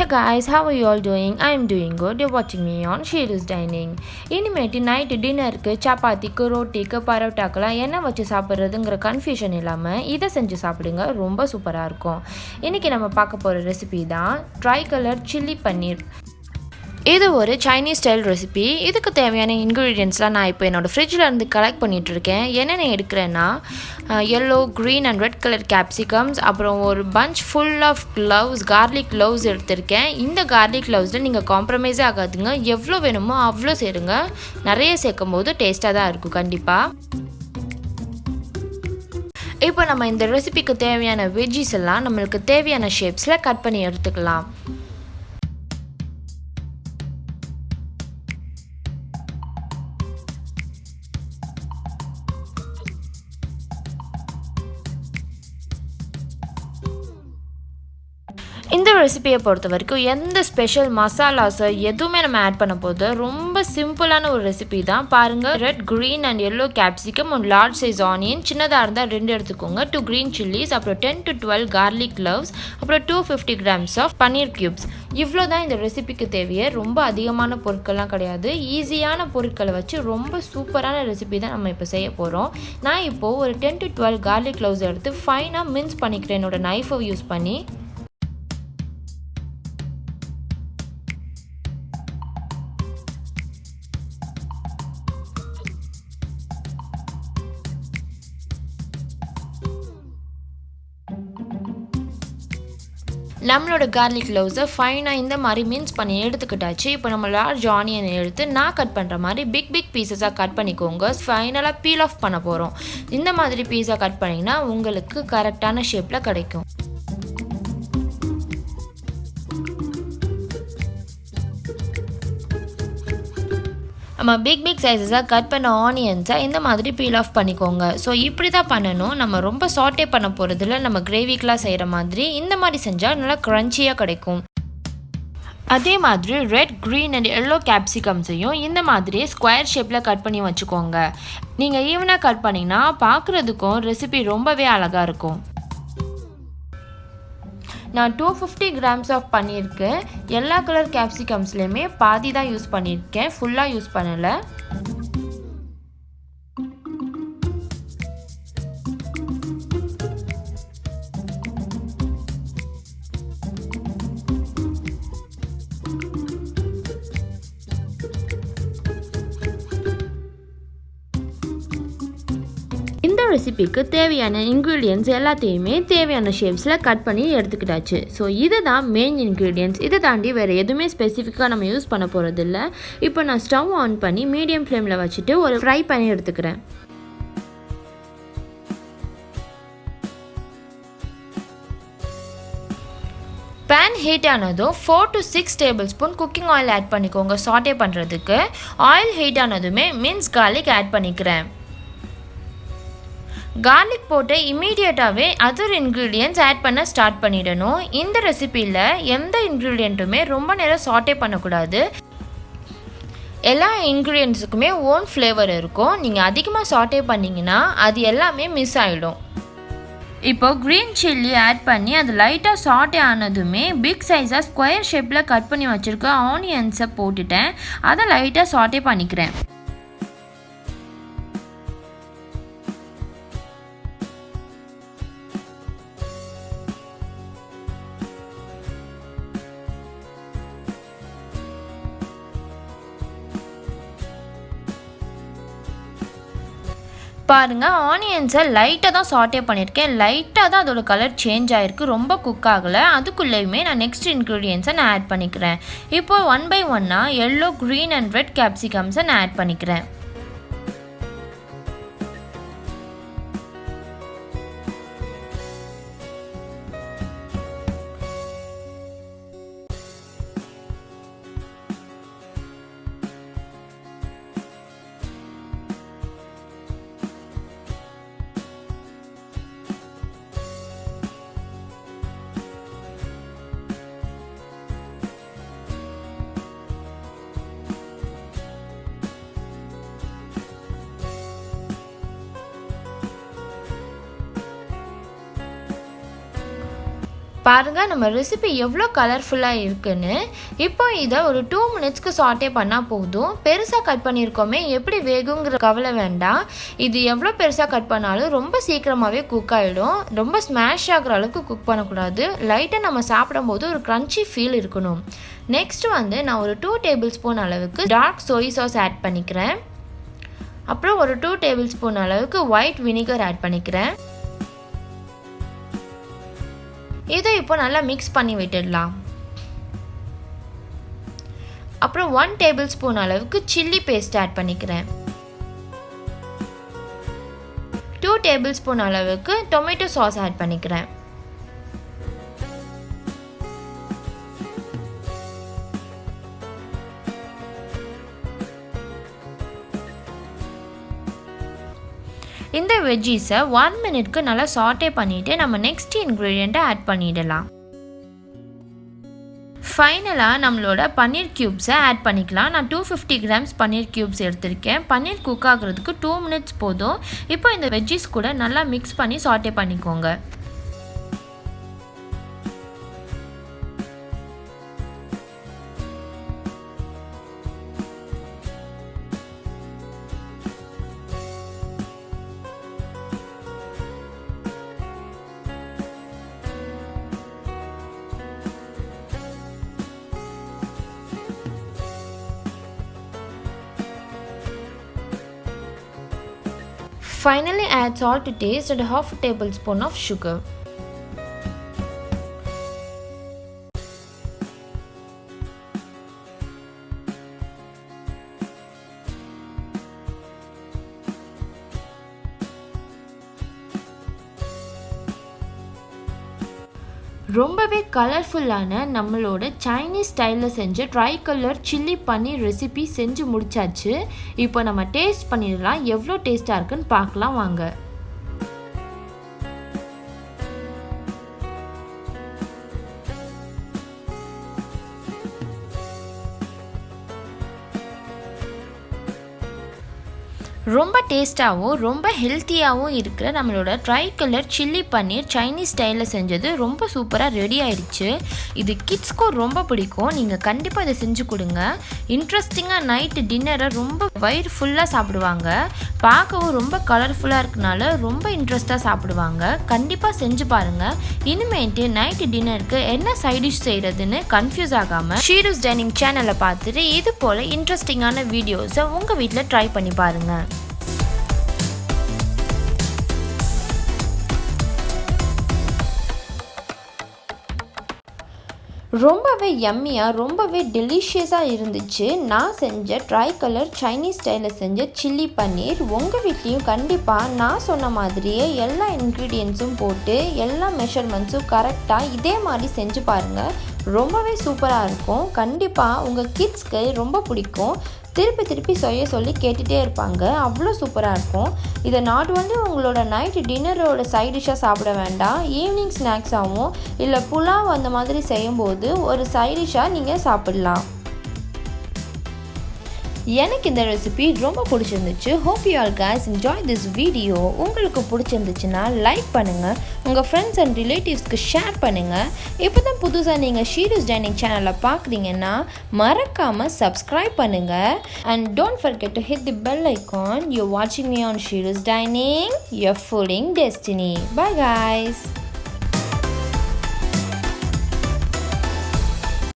Hey guys, how are you all doing? I'm doing good. You're watching me on Sheeru's Dining. இனிமேட்டு night டின்னருக்கு சப்பாத்திக்கு ரோட்டிக்கு பரோட்டாக்கெல்லாம் என்ன வச்சு சாப்பிட்றதுங்கிற confusion இல்லாமல் இதை செஞ்சு சாப்பிடுங்க, ரொம்ப சூப்பராக இருக்கும். இன்றைக்கி நம்ம பார்க்க போகிற ரெசிபி தான் TriColour சில்லி பன்னீர். இது ஒரு சைனீஸ் ஸ்டைல் ரெசிபி. இதுக்கு தேவையான இன்க்ரீடியன்ட்ஸ்லாம் நான் இப்போ என்னோடய ஃப்ரிட்ஜில் இருந்து கலெக்ட் பண்ணிகிட்ருக்கேன். என்னென்ன எடுக்கிறேன்னா yellow, green and red colour capsicums, அப்புறம் ஒரு bunch full of cloves, garlic cloves எடுத்திருக்கேன். இந்த கார்லிக் க்ளவுஸில் நீங்கள் காம்ப்ரமைஸே ஆகாதுங்க, எவ்வளோ வேணுமோ அவ்வளோ சேருங்க. நிறைய சேர்க்கும் போது டேஸ்ட்டாக தான் இருக்கும் கண்டிப்பாக. இப்போ நம்ம இந்த ரெசிபிக்கு தேவையான வெஜ்ஜீஸ் எல்லாம் நம்மளுக்கு தேவையான ஷேப்ஸில் கட் பண்ணி எடுத்துக்கலாம். இந்த ரெசிபியை பொறுத்த வரைக்கும் எந்த ஸ்பெஷல் மசாலாஸோ எதுவுமே நம்ம ஆட் பண்ண போது ரொம்ப சிம்பிளான ஒரு ரெசிபி தான். பாருங்கள், red, green and yellow capsicum, ஒரு லார்ஜ் சைஸ் ஆனியன், சின்னதாக இருந்தால் 2 எடுத்துக்கோங்க, 2 க்ரீன் சில்லிஸ், அப்புறம் 10 to 12 கார்லிக் க்ளவ்ஸ், அப்புறம் 250 grams ஆஃப் பன்னீர் க்யூப்ஸ். இவ்வளோ தான் இந்த ரெசிபிக்கு தேவையே. ரொம்ப அதிகமான பொருட்கள்லாம் கிடையாது. ஈஸியான பொருட்களை வச்சு ரொம்ப சூப்பரான ரெசிபி தான் நம்ம இப்போ செய்ய போகிறோம். நான் இப்போது ஒரு 10 to 12 கார்லிக் க்ளவ்ஸ் எடுத்து ஃபைனாக மின்ஸ் பண்ணிக்கிறேன் என்னோடய நைஃபை யூஸ் பண்ணி. நம்மளோட கார்லிக் க்ளவுஸை ஃபைனாக இந்த மாதிரி மின்ஸ் பண்ணி எடுத்துக்கிட்டாச்சு. இப்போ நம்ம லார்ஜ் ஆனியனை எடுத்து நான் கட் பண்ணுற மாதிரி பிக் பீசஸாக கட் பண்ணிக்கோங்க. ஃபைனலாக பீல் ஆஃப் பண்ண போகிறோம். இந்த மாதிரி பீஸாக கட் பண்ணிங்கன்னா உங்களுக்கு கரெக்டான ஷேப்பில் கிடைக்கும். நம்ம பிக் சைஸஸாக கட் பண்ண ஆனியன்ஸை இந்த மாதிரி பீல் ஆஃப் பண்ணிக்கோங்க. ஸோ இப்படி தான் பண்ணணும். நம்ம ரொம்ப சாட்டே பண்ண போகிறதில்ல, நம்ம கிரேவிக்கெலாம் செய்கிற மாதிரி இந்த மாதிரி செஞ்சால் நல்லா க்ரன்ச்சியாக கிடைக்கும். அதே மாதிரி ரெட், க்ரீன் அண்ட் எல்லோ கேப்சிகம்ஸையும் இந்த மாதிரி ஸ்கொயர் ஷேப்பில் கட் பண்ணி வச்சுக்கோங்க. நீங்கள் ஈவனாக கட் பண்ணிங்கன்னா பார்க்குறதுக்கும் ரெசிபி ரொம்பவே அழகாக இருக்கும். நான் 250 grams ஆஃப் பன்னீருக்கு எல்லா கலர் கேப்சிகம்ஸ்லேயுமே பாதி தான் யூஸ் பண்ணியிருக்கேன், ஃபுல்லாக யூஸ் பண்ணலை. இந்த ரெசிபிக்கு தேவையான இன்க்ரீடியன்ட்ஸ் எல்லாத்தையுமே தேவையான ஷேப்ஸில் கட் பண்ணி எடுத்துக்கிட்டாச்சு. ஸோ இது தான் மெயின் இன்க்ரீடியன்ட்ஸ். இதை தாண்டி வேறு எதுவுமே ஸ்பெசிஃபிக்காக நம்ம யூஸ் பண்ண போகிறதில்ல. இப்போ நான் ஸ்டவ் ஆன் பண்ணி மீடியம் ஃப்ளேமில் வச்சுட்டு ஒரு ஃப்ரை பண்ணி எடுத்துக்கிறேன். பேன் ஹீட் ஆனதும் 4 to 6 tablespoon cooking oil add பண்ணிக்கோங்க. சாட்டே பண்ணுறதுக்கு ஆயில் ஹீட் ஆனதுமே மின்ஸ் கார்லிக் ஆட் பண்ணிக்கிறேன். கார்லிக் போட்டு இம்மீடியட்டாகவே அதர் இன்க்ரீடியன்ட்ஸ் ஆட் பண்ண ஸ்டார்ட் பண்ணிடணும். இந்த ரெசிப்பியில் எந்த இன்க்ரீடியண்ட்டுமே ரொம்ப நேரம் சாட்டே பண்ணக்கூடாது. எல்லா இன்க்ரீடியன்ட்ஸுக்குமே ஓன் ஃப்ளேவர் இருக்கும். நீங்கள் அதிகமாக சாட்டே பண்ணிங்கன்னா அது எல்லாமே மிஸ் ஆகிடும். இப்போ க்ரீன் சில்லி ஆட் பண்ணி அது லைட்டாக சாட்டே ஆனதுமே பிக் சைஸாக ஸ்கொயர் ஷேப்பில் கட் பண்ணி வச்சுருக்க ஆனியன்ஸை போட்டுட்டேன். அதை லைட்டாக சாட்டே பண்ணிக்கிறேன். பாருங்கள், ஆனியன்ஸை லைட்டாக தான் சாட்டே பண்ணியிருக்கேன். லைட்டாக தான் அதோட கலர் சேஞ்ச் ஆகிருக்கு, ரொம்ப குக் ஆகலை. அதுக்குள்ளேயுமே நான் நெக்ஸ்ட் இன்க்ரீடியன்ஸை நான் ஆட் பண்ணிக்கிறேன். இப்போ 1 by 1 yellow, green and red கேப்சிகம்ஸை நான் ஆட் பண்ணிக்கிறேன். பாருங்கள் நம்ம ரெசிபி எவ்வளோ கலர்ஃபுல்லாக இருக்குன்னு. இப்போ இதை ஒரு 2 மினிட்ஸ்க்கு சாட்டே பண்ணால் போதும். பெருசாக கட் பண்ணியிருக்கோமே எப்படி வேகுங்கிற கவலை வேண்டாம். இது எவ்வளோ பெருசாக கட் பண்ணாலும் ரொம்ப சீக்கிரமாகவே குக் ஆகிடும். ரொம்ப ஸ்மாஷ் ஆகிற அளவுக்கு குக் பண்ணக்கூடாது. லைட்டாக நம்ம சாப்பிடும்போது ஒரு க்ரன்ச்சி ஃபீல் இருக்கணும். நெக்ஸ்ட் நான் ஒரு 2 டேபிள் ஸ்பூன் அளவுக்கு டார்க் சோய் சாஸ் ஆட் பண்ணிக்கிறேன். அப்புறம் ஒரு 2 டேபிள் ஸ்பூன் அளவுக்கு ஒயிட் வினிகர் ஆட் பண்ணிக்கிறேன். இதை இப்போ நல்லா மிக்ஸ் பண்ணி விட்டுடலாம். அப்புறம் 1 டேபிள் ஸ்பூன் அளவுக்கு சில்லி பேஸ்ட் ஆட் பண்ணிக்கிறேன். 2 டேபிள் ஸ்பூன் அளவுக்கு டொமேட்டோ சாஸ் ஆட் பண்ணிக்கிறேன். இந்த வெஜ்ஜீஸை 1 மினிட்க்கு நல்லா சாட்டே பண்ணிவிட்டு நம்ம நெக்ஸ்ட் இன்க்ரீடியண்ட்டை ஆட் பண்ணிடலாம். ஃபைனலாக நம்மளோட பன்னீர் க்யூப்ஸை ஆட் பண்ணிக்கலாம். நான் 250 கிராம்ஸ் பன்னீர் க்யூப்ஸ் எடுத்திருக்கேன். பன்னீர் குக் ஆகுறதுக்கு 2 மினிட்ஸ் போதும். இப்போ இந்த வெஜ்ஜீஸ் கூட நல்லா மிக்ஸ் பண்ணி சாட்டே பண்ணிக்கோங்க. Finally add salt to taste and half a tablespoon of sugar. ரொம்பவே கலர்ஃபுல்லான நம்மளோட சைனீஸ் ஸ்டைலில் செஞ்ச ட்ரைகலர் சில்லி பன்னீர் ரெசிபி செஞ்சு முடிச்சாச்சு. இப்போ நம்ம டேஸ்ட் பண்ணிடலாம். எவ்வளோ டேஸ்ட்டாக இருக்குன்னு பார்க்கலாம் வாங்க. ரொம்ப டேஸ்ட்டாகவும் ரொம்ப ஹெல்த்தியாகவும் இருக்கிற நம்மளோட ட்ரைகலர் சில்லி பன்னீர் சைனீஸ் ஸ்டைலில் செஞ்சது ரொம்ப சூப்பராக ரெடி ஆயிடுச்சு. இது கிட்ஸ்க்கும் ரொம்ப பிடிக்கும். நீங்கள் கண்டிப்பாக இதை செஞ்சு கொடுங்க. இன்ட்ரெஸ்டிங்காக நைட்டு டின்னரை ரொம்ப வயிறு ஃபுல்லாக சாப்பிடுவாங்க. பார்க்கவும் ரொம்ப கலர்ஃபுல்லாக இருக்கனால ரொம்ப இன்ட்ரெஸ்ட்டாக சாப்பிடுவாங்க. கண்டிப்பாக செஞ்சு பாருங்கள். இனிமேட்டு நைட்டு டின்னருக்கு என்ன சைட் டிஷ் செய்கிறதுன்னு கன்ஃபியூஸ் ஆகாமல் ஷீரூஸ் டைனிங் சேனலை பார்த்துட்டு இது போல் இன்ட்ரெஸ்டிங்கான வீடியோஸை உங்கள் வீட்டில் ட்ரை பண்ணி பாருங்கள். ரொம்பவே யம்மியாக ரொம்பவே டெலிஷியஸாக இருந்துச்சு. நான் செஞ்ச ட்ரைகலர் சைனீஸ் ஸ்டைலில் செஞ்ச சில்லி பன்னீர் உங்கள் வீட்லேயும் கண்டிப்பாக நான் சொன்ன மாதிரியே எல்லா இன்க்ரீடியன்ஸும் போட்டு எல்லா மெஷர்மெண்ட்ஸும் கரெக்டாக இதே மாதிரி செஞ்சு பாருங்கள். ரொம்பவே சூப்பராக இருக்கும். கண்டிப்பாக உங்கள் கிட்ஸ்க்கு ரொம்ப பிடிக்கும். திருப்பி திருப்பி சொல்லி கேட்டுகிட்டே இருப்பாங்க. அவ்வளோ சூப்பராக இருக்கும். இதை நாட் வந்து உங்களோட நைட்டு டின்னரோட சைட் டிஷ்ஷாக சாப்பிட வேண்டாம். ஈவினிங் ஸ்நாக்ஸாகவும் இல்லை புலாவ் அந்த மாதிரி செய்யும்போது ஒரு சைட் டிஷ்ஷாக நீங்கள் சாப்பிட்லாம். எனக்கு இந்த ரெசிபி ரொம்ப பிடிச்சிருந்துச்சு. Hope you all guys enjoy this video. உங்களுக்கு பிடிச்சிருந்துச்சுன்னா லைக் பண்ணுங்கள், உங்கள் ஃப்ரெண்ட்ஸ் அண்ட் ரிலேட்டிவ்ஸ்க்கு ஷேர் பண்ணுங்கள். இப்போ தான் புதுசாக நீங்கள் ஷீரூஸ் டைனிங் சேனலை பார்க்குறீங்கன்னா மறக்காமல் சப்ஸ்கிரைப் பண்ணுங்கள். And don't forget to hit the bell icon. You're watching me on Sheeru's Dining, your fooding destiny. Bye guys.